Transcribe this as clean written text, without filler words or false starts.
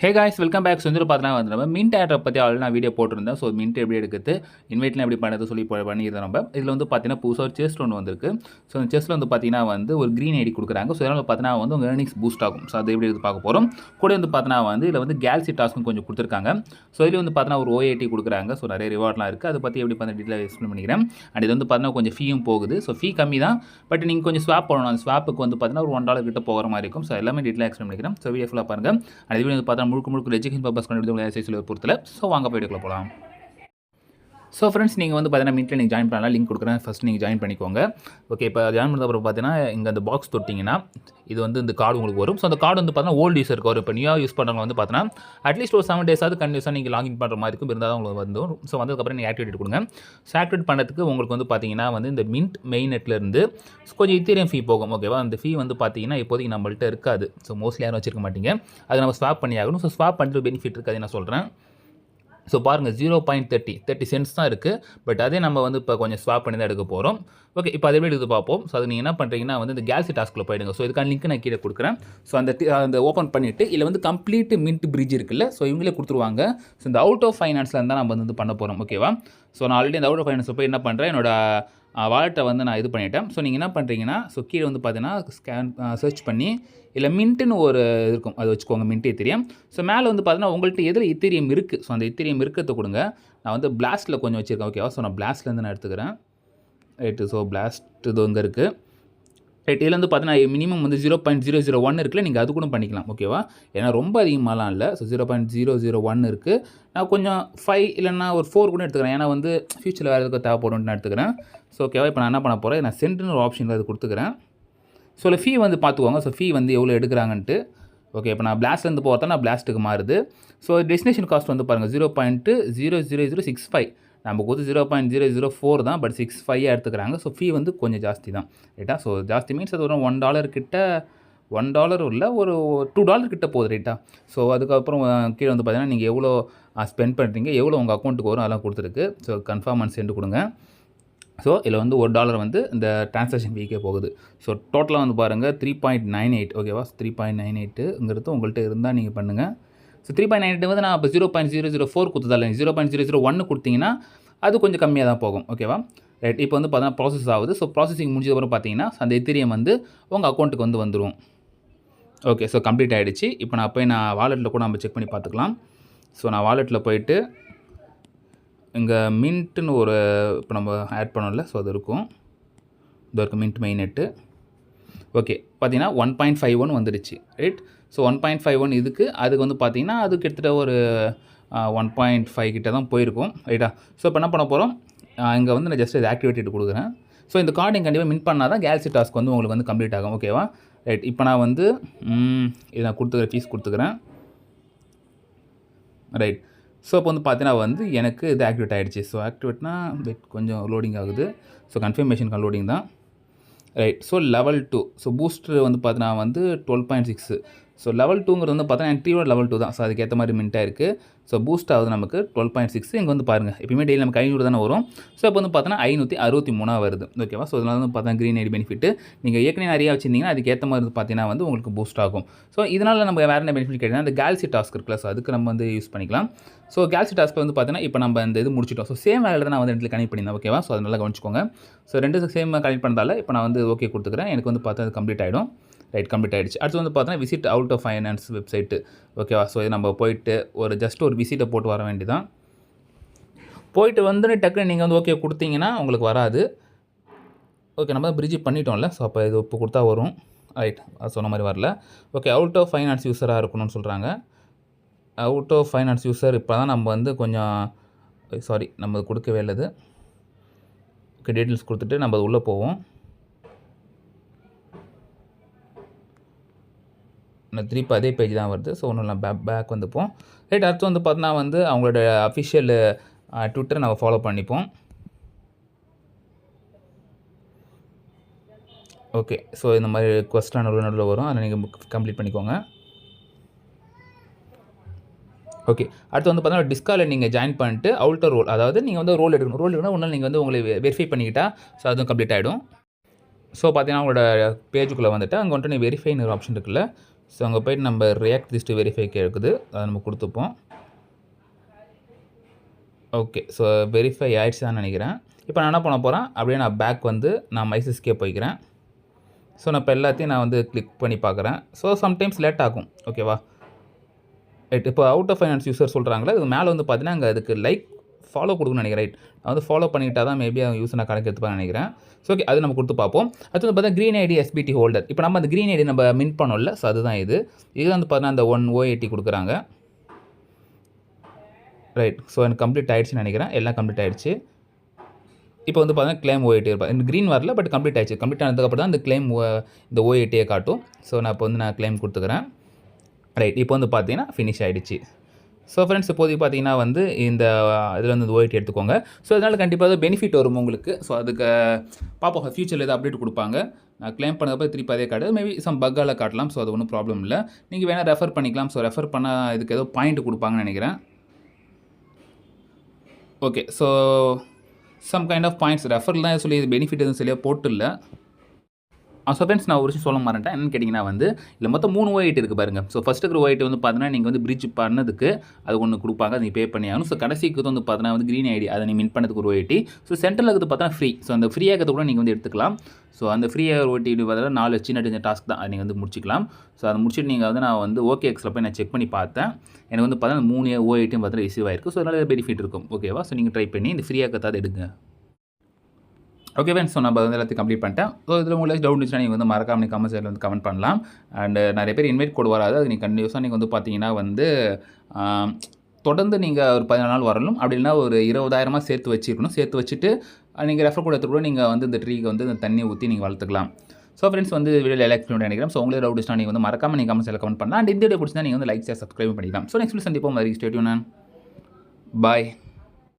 ஹே guys welcome back. Sundar பார்த்தீங்கன்னா வந்து நம்ம மின்ட் ஆட்ரை பற்றி ஆல்ரெடி நான் வீடியோ போட்டிருந்தேன். ஸோ மின்ட் எப்படி எடுக்கிறது, இன்வைட்லாம் எப்படி பண்ணுறது சொல்லி பண்ணியிருந்தேன். நம்ம இதில் வந்து பார்த்தீங்கன்னா புதுசாக ஒரு செஸ்ட் ஒன்று வந்திருக்கு. ஸோ அந்த செஸ்ட்டில் வந்து பார்த்தீங்கன்னா வந்து ஒரு க்ரீன் ஐடி கொடுக்குறாங்க. ஸோ இதனால் பார்த்தீங்கன்னா வந்து உங்கள் ஏர்னிங்ஸ் பூஸ்ட் ஆகும். ஸோ அது எப்படி எடுத்து பார்க்க போகிறோம். கூட வந்து பார்த்தீங்கன்னா வந்து இதில் வந்து கேல்சி டாஸ்க்கும் கொஞ்சம் கொடுத்துருக்காங்க. ஸோ இதில் வந்து பார்த்தீங்கன்னா ஒரு OIT கொடுக்குறாங்க. ஸோ நிறைய ரிவார்ட்லாம் இருக்குது. அதை பற்றி எப்படி பார்த்து டீட்டெயில் எக்ஸ்பிளைன் பண்ணிக்கிறேன். அண்ட் இது வந்து பார்த்தீங்கன்னா கொஞ்சம் ஃபீயும் போகுது. ஸோ ஃபீ கம்மி தான், பட் நீங்கள் கொஞ்சம் ஸ்வாப் பண்ணணும். அந்த ஸ்வாப்புக்கு வந்து பார்த்தீங்கன்னா ஒரு $1 கிட்ட போகிற மாதிரி இருக்கும். ஸோ எல்லாமே டீட்டெயில் எக்ஸ்பிளைன் பண்ணிக்கிறேன். ஸோ வீடியோ ஃபுல்லாக பாருங்கள். அண்ட் இது வந்து பார்த்தா முழுக்க எஜுகேஷன் பர்பஸ் கண்டுபிடிச்ச பொறுத்தல. ஸோ வாங்க போய்ட்டுக்குள்ள போகலாம். ஸோ ஃப்ரெண்ட்ஸ், நீங்கள் வந்து பார்த்தீங்கன்னா மின்ட்டில் நீங்கள் ஜாயின் பண்ணலாம். லிங்க் கொடுக்குறேன், ஃபஸ்ட் நீங்கள் ஜாயின் பண்ணிக்கோங்க. ஓகே, இப்போ ஜாயின் பண்ணது அப்புறம் பார்த்தீங்கன்னா இங்கே அந்த பாக்ஸ் தொட்டிங்கன்னா இது வந்து இந்த கார்டு உங்களுக்கு வரும். ஸோ அந்த கார்டு வந்து பார்த்தீங்கன்னா ஓல்டு யூஸருக்கு வரும். இப்போ நியூவாக யூஸ் பண்ணுறவங்க வந்து பார்த்தீங்கன்னா அட்லீஸ்ட் ஒரு 7 டேஸாவது கண்டினியூஸாக நீங்கள் லாகின் பண்ணுற மாதிரி இருக்கும். இருந்தால் உங்களுக்கு வந்து ஸோ வந்ததுக்கப்புறம் நீங்கள் ஆக்டிவேட் கொடுங்க. ஸோ ஆக்டிவேட் பண்ணுறதுக்கு உங்களுக்கு வந்து பார்த்தீங்கன்னா வந்து இந்த மின்ட் மெயின் நெட்லேருந்து கொஞ்சம் இத்தீரியம் ஃபீ போகும். ஓகேவா, அந்த ஃபீ வந்து பார்த்தீங்கன்னா இப்போதைக்கு நம்மள்ட்ட இருக்காது. ஸோ மோஸ்ட்லி யாரும் வச்சிருக்க மாட்டீங்க. அதை நம்ம ஸ்வாப் பண்ணி ஆகணும். ஸோ ஸ்வாப் பண்ணுறது பெனிஃபிட் இருக்காது நான் சொல்கிறேன். ஸோ பாருங்கள் 0.30 சென்ட்ஸ் தான் இருக்குது. பட் அதே நம்ம வந்து இப்போ கொஞ்சம் ஸ்வாப் பண்ணி தான் எடுக்க போகிறோம். ஓகே, இப்போ அதை எப்படி எடுத்து பார்ப்போம். ஸோ அது நீங்கள் என்ன பண்ணுறீங்கன்னா வந்து இந்த கேல்சி டாஸ்கில் போயிடுங்க. ஸோ இதுக்கான லிங்க் நான் கீழே கொடுக்குறேன். ஸோ அந்த ஓப்பன் பண்ணிவிட்டு இதில் வந்து கம்ப்ளீட் மின்ட் பிரிட்ஜ் இருக்குல்ல, ஸோ இவங்களே கொடுத்துருவாங்க. ஸோ இந்த அவுட் ஆஃப் ஃபைனான்ஸில் இருந்தால் நம்ம வந்து பண்ண போகிறோம். ஓகேவா, ஸோ நான் ஆல்ரெடி இந்த அவுட் ஆஃப் ஃபைனான்ஸில் போய் என்ன பண்ணுறேன், என்னோட வாலெட்டை வந்து நான் இது பண்ணிவிட்டேன். ஸோ நீங்கள் என்ன பண்ணுறீங்கன்னா ஸோ கீழே வந்து பார்த்தீங்கன்னா சர்ச் பண்ணி இல்லை மின்ட்டுன்னு ஒரு இருக்கும், அது வச்சுக்கோங்க. Mint Ethereum. ஸோ மேலே வந்து பார்த்தீங்கன்னா உங்கள்கிட்ட எதில் இத்தீரியம் இருக்குது, ஸோ அந்த இத்தீரியம் இருக்கிறத கொடுங்க. நான் வந்து பிளாஸ்ட்டில் கொஞ்சம் வச்சுருக்கேன். ஓகேவா, ஸோ நான் பிளாஸ்ட்லேருந்து நான் எடுத்துக்கிறேன். ரைட்டு, ஸோ பிளாஸ்ட் இது இங்கே இருக்குது. ரைட், இதில் வந்து பார்த்தீங்கன்னா மினிமம் வந்து 0.001 இருக்குல்ல, நீங்கள் அது கூட பண்ணிக்கலாம். ஓகேவா, ஏன்னா ரொம்ப அதிகமாகலாம் இல்லை. ஸோ 0.001 இருக்குது. நான் கொஞ்சம் 5 இல்லைன்னா ஒரு 4 கூட எடுத்துக்கிறேன். ஏன்னா வந்து ஃபியூச்சரில் வேறு எதுக்கு தேவைப்படும்னு நான் எடுத்துக்கிறேன். ஸோ ஓகேவா, இப்போ நான் என்ன பண்ண போகிறேன், நான் சென்ட்னு ஒரு ஆப்ஷனில் அது கொடுத்துக்கிறேன். ஸோ இல்லை ஃபீ வந்து பார்த்துக்கோங்க. ஸோ ஃபீ வந்து எவ்வளோ எடுக்கிறாங்கன்ட்டு. ஓகே, இப்போ நான் பிளாஸ்ட்லேருந்து போகிறதா நான் பிளாஸ்ட்டுக்கு மாறுது. ஸோ டெஸ்டினேஷன் காஸ்ட் வந்து பாருங்கள் 0.00065. நமக்கு வந்து 0.004 தான், பட் 65 எடுத்துக்கிறாங்க. ஸோ ஃபீ வந்து கொஞ்சம் ஜாஸ்தி தான். ரைட்டா, ஸோ ஜாஸ்தி மீன்ஸ் அது ஒரு $1 கிட்ட, $1 இல்லை ஒரு $2 கிட்ட போகுது. ரைட்டா, ஸோ அதுக்கப்புறம் கீழே வந்து பார்த்தீங்கன்னா நீங்கள் எவ்வளோ ஸ்பெண்ட் பண்ணுறீங்க, எவ்வளோ உங்கள் அக்கௌண்ட்டுக்கு வரும் அதெல்லாம் கொடுத்துருக்கு. ஸோ கன்ஃபார்ம் அண்ட் சென்ட் கொடுங்க. ஸோ இதில் வந்து $1 வந்து இந்த ட்ரான்சாக்ஷன் ஃபீக்கே போகுது. ஸோ டோட்டலாக வந்து பாருங்கள் 3.98. ஓகேவா, 3.98ங்கிறது உங்கள்கிட்ட இருந்தால் நீங்கள் பண்ணுங்கள். ஸோ 3.98 வந்து நான் இப்போ 0.004 கொடுத்ததால 0.001 கொடுத்தீங்கன்னா அது கொஞ்சம் கம்மியாக தான் போகும். ஓகேவா, ரைட். இப்போ வந்து பார்த்தீங்கன்னா ப்ராசஸ் ஆகுது. ஸோ ப்ராசஸிங் முடிஞ்சதுக்கப்புறம் பார்த்தீங்கன்னா அந்த எத்திரியம் வந்து உங்கள் அக்கௌண்ட்டுக்கு வந்து வந்துடும். ஓகே, ஸோ கம்ப்ளீட் ஆகிடுச்சு. இப்போ நான் வாலெட்டில் கூட நம்ம செக் பண்ணி பார்த்துக்கலாம். ஸோ நான் வாலெட்டில் போயிட்டு இங்கே மின்ட்டுன்னு ஒரு இப்போ நம்ம ஆட் பண்ணோம்ல, ஸோ அது இருக்கும். இது இருக்குது மின்ட் மெயின் நெட்டு. ஓகே, பார்த்தீங்கன்னா 1.51 வந்துடுச்சு. ரைட், ஸோ 1.51 இதுக்கு அதுக்கு வந்து பார்த்தீங்கன்னா அது கிட்டத்தட்ட ஒரு 1.5 கிட்ட தான் போயிருக்கும். ரைட்டா, ஸோ இப்போ என்ன பண்ண போகிறோம், இங்கே வந்து நான் ஜஸ்ட் இது ஆக்டிவேட்டட் கொடுக்குறேன். ஸோ இந்த கார்டு நீங்கள் கண்டிப்பாக மின்ட் பண்ணால் தான் கேல்சி டாஸ்க் வந்து உங்களுக்கு வந்து கம்ப்ளீட் ஆகும். ஓகேவா, ரைட். இப்போ நான் வந்து இதை நான் கொடுத்துக்கிறேன், ஃபீஸ் கொடுத்துக்கிறேன். ரைட், ஸோ இப்போ வந்து பார்த்தீங்கன்னா வந்து எனக்கு இது ஆக்டிவேட் ஆகிடுச்சு. ஸோ ஆக்டிவேட்னா கொஞ்சம் லோடிங் ஆகுது. ஸோ கன்ஃபர்மேஷன் லோடிங் தான். Right, so level 2. So booster வந்து பார்த்தீங்கன்னா வந்து 12.6. ஸோ லெவல் 2ங்கிறது வந்து பார்த்தீங்கன்னா என்ட்ரியோட லெவல் 2 தான். ஸோ அதுக்கேற்ற மாதிரி மின்ட்டாக இருக்குது. ஸோ பூஸ்ட் ஆகுது நமக்கு 12.6. இங்கே வந்து பாருங்கள் எப்பயுமே டெய்லி நமக்கு 500 தானே வரும். ஸோ இப்போ வந்து பார்த்தீங்கன்னா 563 வருது. ஓகேவா, ஸோ இதனால் வந்து பார்த்தா க்ரீன் ஐடி பெனிஃபிட் நீங்கள் ஏற்கனவே நிறையா வச்சிருந்தீங்கன்னா அதுக்கேற்ற மாதிரி பார்த்தீங்கன்னா வந்து உங்களுக்கு பூஸ்ட் ஆகும். ஸோ இதனால் நம்ம வேறு என்ன பெனிஃபிட் கேட்டிங்கன்னா அந்த கேல்சி டாஸ்க் இருக்குல்ல, ஸோ அதுக்கு நம்ம வந்து யூஸ் பண்ணிக்கலாம். ஸோ கேல்சி டாஸ்க்கு வந்து பார்த்தீங்கன்னா இப்போ நம்ம இந்த இது முடிச்சிட்டோம். ஸோ சேம் வேலை தான் நான் வந்து இடத்துல கனெக்ட் பண்ணியிருந்தேன். ஓகேவா, ஸோ அதை நல்லா கவனிச்சுக்கோங்க. ஸோ 2 சேம் கனெக்ட் பண்ணதால இப்போ நான் வந்து ஓகே கொடுத்துக்கிறேன். எனக்கு வந்து பார்த்தா அது கம்ப்ளீட் ஆகிடும். ரைட், கம்ப்ளீட் ஆகிடுச்சு. அடுத்து வந்து பார்த்தீங்கன்னா visit out of finance website. ஓகேவா, ஸோ இது நம்ம போயிட்டு ஜஸ்ட் ஒரு விசிட்டை போட்டு வர வேண்டியதான். போயிட்டு வந்து டக்குன்னு நீங்கள் வந்து ஓகே கொடுத்தீங்கன்னா உங்களுக்கு வராது. ஓகே, நம்ம பிரிட்ஜ் பண்ணிட்டோம்ல, ஸோ அப்போ இது இப்போ கொடுத்தா வரும். ரைட், அது சொன்ன மாதிரி வரல. ஓகே, அவுட் ஆஃப் ஃபைனான்ஸ் யூஸராக இருக்கணும்னு சொல்கிறாங்க. அவுட் ஆஃப் ஃபைனான்ஸ் யூஸர் இப்போ தான் நம்ம வந்து கொஞ்சம் நம்ம கொடுக்கவே இல்லது. ஓகே, டீட்டெயில்ஸ் கொடுத்துட்டு நம்ம அது உள்ளே போவோம். திருப்பி அதே பேஜ் தான் வருது. ஸோ ஒன்றும் இல்லை, பேக் வந்துப்போம். ரைட், அடுத்து வந்து பார்த்தீங்கன்னா வந்து அவங்களோட அஃபிஷியல் ட்விட்டரை நம்ம ஃபாலோ பண்ணிப்போம். ஓகே, ஸோ இந்த மாதிரி கொஸ்டின் நடுவில் வரும், அதை நீங்கள் கம்ப்ளீட் பண்ணிக்கோங்க. ஓகே, அடுத்து வந்து பார்த்தீங்கன்னா டிஸ்காலில் நீங்கள் ஜாயின் பண்ணிட்டு அவுட்டர் ரோல், அதாவது நீங்கள் வந்து ரோல் எடுக்கணும் ஒன்றும் நீங்கள் வந்து உங்களை வெரிஃபை பண்ணிக்கிட்டால் ஸோ அதுவும் கம்ப்ளீட் ஆகிடும். ஸோ பார்த்தீங்கன்னா உங்களோட பேஜுக்குள்ளே வந்துட்டு அங்கே வந்துட்டு நீ வெரிஃபைன்னு ஒரு ஆப்ஷன் இருக்குல்ல, ஸோ அங்கே போய்ட்டு நம்ம ரியாக்ட் லிஸ்ட் வெரிஃபைக்கு இருக்குது, அதை நம்ம கொடுத்துப்போம். ஓகே, ஸோ வெரிஃபை ஆயிடுச்சுன்னு நினைக்கிறேன். இப்போ நான் என்ன பண்ண போகிறேன், அப்படியே நான் பேக் வந்து நான் மைசஸ்கே போய்க்கிறேன். ஸோ நான் இப்போ எல்லாத்தையும் நான் வந்து கிளிக் பண்ணி பார்க்குறேன். ஸோ சம்டைம்ஸ் லேட் ஆகும். ஓகேவா, ரைட். இப்போ அவுட் ஆஃப் ஃபைனான்ஸ் யூசர் சொல்கிறாங்களே, இது மேலே வந்து பார்த்தீங்கன்னா அங்கே அதுக்கு லைக் ஃபாலோ கொடுக்கணும்னு நினைக்கிறேன். ரைட், நான் வந்து ஃபாலோ பண்ணிக்கிட்டா தான் மேபி அவங்க யூஸர் நான் கணக்கு எடுத்துப்பான்னு நினைக்கிறேன். ஸோ ஓகே, அது நம்ம கொடுத்து பார்ப்போம். அடுத்து வந்து பார்த்தா க்ரீன் ஐடி எஸ்பிடி ஹோல்டர். இப்போ நம்ம அந்த க்ரீன் ஐடி நம்ம மின்ட் பண்ணோம்ல, ஸோ அதுதான் இது. இது வந்து பார்த்தீங்கன்னா அந்த 1 OAT கொடுக்குறாங்க. ரைட், ஸோ எனக்கு கம்ப்ளீட் ஆகிடுச்சுன்னு நினைக்கிறேன். எல்லாம் கம்ப்ளீட் ஆகிடுச்சு. இப்போ வந்து பார்த்தீங்கன்னா கிளைம் OAT இருப்பா. இந்த க்ரீன் வரல, பட் கம்ப்ளீட் ஆகிடுச்சு. கம்ப்ளீட் ஆனதுக்கப்புறம் தான் இந்த கிளைம் இந்த OAT காட்டும். ஸோ நான் இப்போ வந்து நான் கிளைம் கொடுத்துக்கிறேன். ரைட், இப்போ வந்து பார்த்தீங்கன்னா ஃபினிஷ் ஆகிடுச்சு. ஸோ ஃப்ரெண்ட்ஸ், இப்போதைக்கு பார்த்தீங்கன்னா வந்து இந்த இதில் வந்து இந்த OAT எடுத்துக்கோங்க. ஸோ அதனால் கண்டிப்பாக பெனிஃபிட் வரும் உங்களுக்கு. ஸோ அதுக்கு பார்ப்போம், ஃபியூச்சரில் எதாவது அப்டேட் கொடுப்பாங்க. நான் கிளைம் பண்ணப்போ திருப்பி அதே கார்டு மேபி சம் பக்கால் காட்டலாம். ஸோ அது ஒன்றும் ப்ராப்ளம் இல்லை. நீங்கள் வேணால் ரெஃபர் பண்ணிக்கலாம். ஸோ ரெஃபர் பண்ணால் இதுக்கு ஏதோ பாயிண்ட் கொடுப்பாங்கன்னு நினைக்கிறேன். Okay, so some kind of points refer தான் சொல்லி பெனிஃபிட் எதுவும் சரியாக போட்டு இல்லை. ஸோ ஃப்ரெண்ட்ஸ், நான் ஒரு விஷயம் சொல்ல மாட்டேன். என்னென்னு கேட்டிங்கன்னா வந்து இல்லை மொத்தம் 3 OAT இருக்குது பாருங்கள். ஸோ ஃபஸ்ட்டு இருக்கிற OAT வந்து பார்த்தீங்கன்னா நீங்கள் வந்து பிரிட்ஜ் பண்ணதுக்கு அது ஒன்று கொடுப்பாங்க, அது நீங்கள் பே பண்ணி ஆகணும். ஸோ கடைசிக்கு வந்து பார்த்தீங்கன்னா வந்து க்ரீன் ஐடி அதை நீங்கள் மின் பண்ணதுக்கு ஒரு OAT. ஸோ சென்ட்ரல் இருக்குது பார்த்தீங்கன்னா ஃப்ரீ. ஸோ அந்த ஃப்ரீயாக இருக்கிறது கூட நீங்கள் வந்து எடுத்துக்கலாம். ஸோ அந்த ஃப்ரீயாக OAT பார்த்தீங்கன்னா 4 சின்ன டாஸ்க் தான், அது நீங்கள் வந்து முடிச்சிக்கலாம். ஸோ அதை முடிச்சுட்டு நீங்கள் வந்து நான் வந்து OKXல போய் நான் செக் பண்ணி பார்த்தேன். எனக்கு வந்து பார்த்தீங்கன்னா 3 OAT பார்த்தீங்கன்னா ரிசீவ் ஆயிருக்கு. ஸோ அதனால் பெனிஃபிட் இருக்கும். ஓகேவா, ஸோ நீங்கள் ட்ரை பண்ணி இந்த ஃப்ரீயாக இருக்கிறத எடுங்க. ஓகே ஃப்ரெண்ட்ஸ், ஸோ நம்ம வந்து எல்லாத்தையும் கம்ப்ளீட் பண்ணிட்டேன். ஸோ இதில் உங்களுக்கு டவுட் இருந்துச்சுன்னா நீங்கள் வந்து மறக்காம கமெண்ட் சைடில் வந்து கமெண்ட் பண்ணலாம். அண்ட் நிறைய பேர் இன்வைட் கோட் வராது, அது நீங்கள் கண்டினியூஸாக நீங்கள் வந்து பார்த்தீங்கன்னா வந்து தொடர்ந்து நீங்கள் ஒரு 14 நாள் வரணும். அப்படி இல்லைனா ஒரு 20,000 சேர்த்து வச்சுருக்கணும். சேர்த்து வச்சுட்டு நீங்கள் ரெஃபர் கூட எடுத்துக்கூட நீங்கள் வந்து இந்த ட்ரீக்கு வந்து இந்த தண்ணியை ஊற்றி நீங்கள் வளர்த்துக்கலாம். ஸோ ஃப்ரெண்ட்ஸ், வந்து வீடியோ லைக் பண்ணி நினைக்கிறேன். ஸோ உங்களுக்கு டவுட் இருந்துச்சுன்னா நீங்கள் வந்து மறக்காம நீங்கள் கமெண்ட் சைடில் கமெண்ட் பண்ணலாம். அண்ட் இந்த வீடியோ பிடிச்சிருந்தா நீங்கள் வந்து லைக் சப்ஸ்கிரைப் பண்ணிக்கலாம். ஸோ நெக்ஸ்ட் வீடியோ சந்திப்போம். Stay tune. பாய்.